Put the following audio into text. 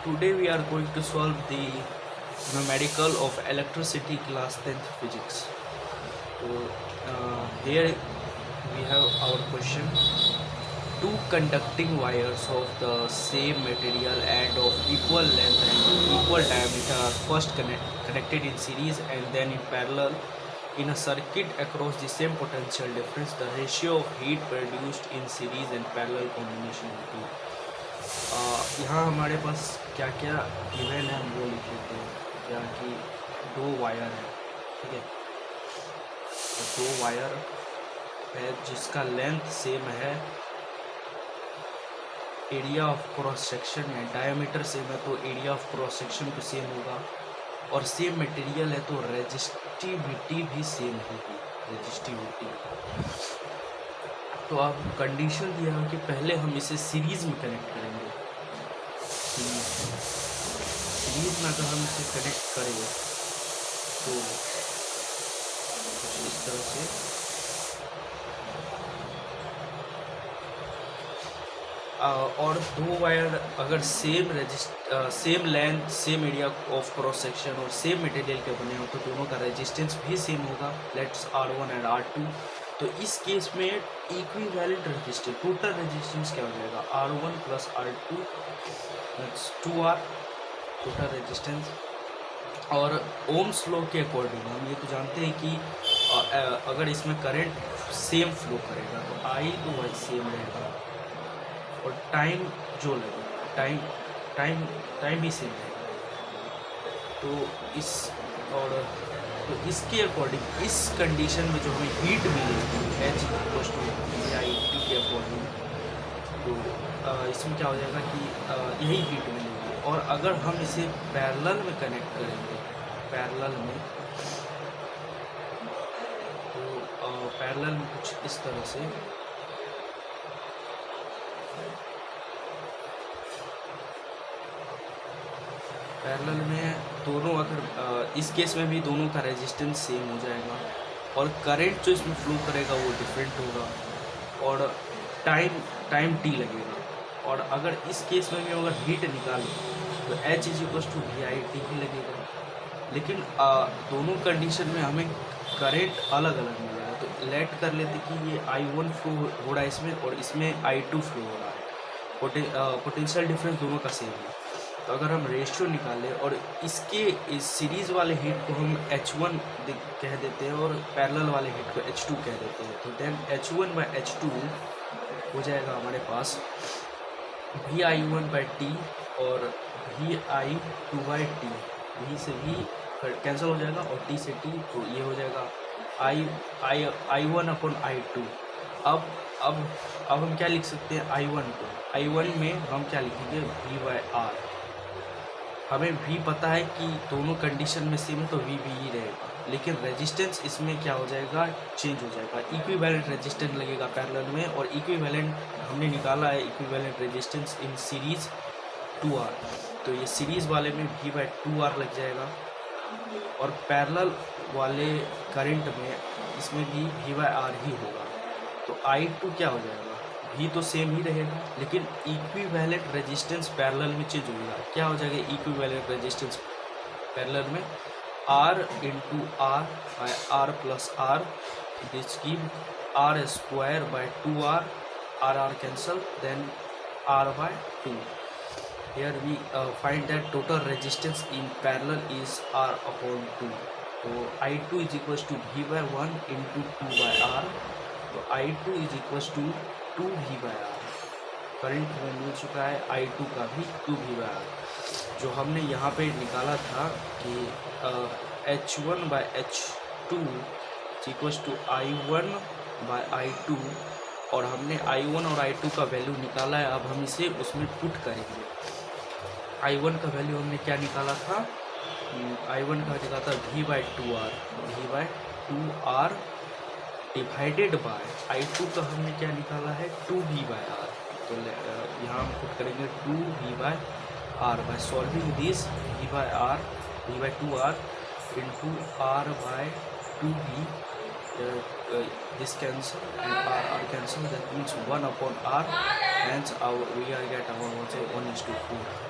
Today we are going to solve the numerical of electricity class 10th physics. So here we have our question. Two conducting wires of the same material and of equal length and equal diameter are first connected in series and then in parallel in a circuit across the same potential difference. The ratio of heat produced in series and parallel combination will be. यहाँ हमारे पास क्या क्या given है हम वो लिख लेते हैं। क्या कि दो वायर है, ठीक है, तो दो वायर है जिसका लेंथ सेम है, एरिया ऑफ क्रॉस सेक्शन है, डायमीटर सेम है तो एरिया ऑफ क्रॉस सेक्शन भी सेम होगा, और सेम मटेरियल है तो रेजिस्टिविटी भी सेम होगी, रेजिस्टिविटी। तो अब कंडीशन दिया है कि पहले हम इसे सीरीज में कनेक्ट करेंगे। सीरीज में अगर हम इसे कनेक्ट करें तो कुछ इस तरह से और दो वायर अगर same length, same area of cross section और सेम मटेरियल के बने हो तो दोनों का रेजिस्टेंस भी सेम होगा, लेट्स R1 एंड R2। तो इस केस में इक्विवेलेंट रेजिस्टेंस, टोटल रेजिस्टेंस क्या हो जाएगा, R1 plus R2 that's 2R total resistance. और ओम्स लॉ के अकॉर्डिंग हम ये तो जानते हैं कि अगर इसमें करंट सेम फ्लो करेगा तो I तो वही सेम रहेगा और टाइम जो लगेगा टाइम भी सेम रहेगा। तो इसके अकॉर्डिंग इस कंडीशन में जो हमें हीट मिलेगी H=VIT के अकॉर्डिंग, तो इसमें क्या हो जाएगा कि यही हीट मिलेगी। और अगर हम इसे पैरेलल में कनेक्ट करेंगे, पैरेलल में, तो पैरेलल में कुछ इस तरह से पैरेलल में दोनों, अगर इस केस में भी दोनों का रेजिस्टेंस सेम हो जाएगा और करंट जो इसमें फ्लो करेगा वो डिफरेंट होगा और टाइम टी लगेगा। और अगर इस केस में भी अगर हीट निकालें तो H=VIT ही लगेगा, लेकिन दोनों कंडीशन में हमें करंट अलग अलग मिलेगा। तो लेट कर लेते कि ये I1 फ्लो हो रहा है इसमें और इसमें I2 फ्लो हो रहा है, पोटेंशियल डिफरेंस दोनों का सेम है। तो अगर हम रेशियो निकालें और इस सीरीज़ वाले हीट को हम H1 कह देते हैं और पैरेलल वाले हीट को H2 कह देते हैं, तो देन H1/H2 हो जाएगा हमारे पास VI1/T और VI2/T। V से V कैंसिल हो जाएगा और T से T, तो ये हो जाएगा I1/I2। अब हम क्या लिख सकते हैं, I1 को, I1 में हम क्या लिखेंगे, V/R। हमें V पता है कि दोनों कंडीशन में सेम है तो V भी ही रहेगा, लेकिन रेजिस्टेंस इसमें क्या हो जाएगा, चेंज हो जाएगा। इक्विवेलेंट रेजिस्टेंस लगेगा पैरेलल में और इक्विवेलेंट हमने निकाला है equivalent resistance in series 2R, तो ये सीरीज़ वाले में V/2R लग जाएगा और पैरेलल वाले करंट में इसमें भी V/R ही होगा। तो I2 क्या हो जाएगा, V तो सेम ही रहेगा लेकिन इक्विवेलेंट रेजिस्टेंस पैरेलल में चेंज होगा। क्या हो जाएगा इक्विवेलेंट रेजिस्टेंस पैरेलल में, R/R plus R, this give R²/2R, R cancel, then R/2। Here we find that total resistance in parallel is R/2। तो I2 = V/1 into 2/R, तो I2 = 2V/R। Current हमें मिल चुका है I2 का भी 2V/R। जो हमने यहाँ पे निकाला था कि H1/H2 = I1/I2 और हमने I1 और I2 का वैल्यू निकाला है। अब हम इसे उसमें पुट करेंगे। I1 का वैल्यू हमने क्या निकाला था, I1 का निकाला था V/2R डिवाइडेड बाय I2 का हमने क्या निकाला है 2V/R। तो यहाँ हम पुट करेंगे 2V/R by solving this V/2R into R/2V, this cancel and R cancel, that means 1/R, hence we get our 1:4।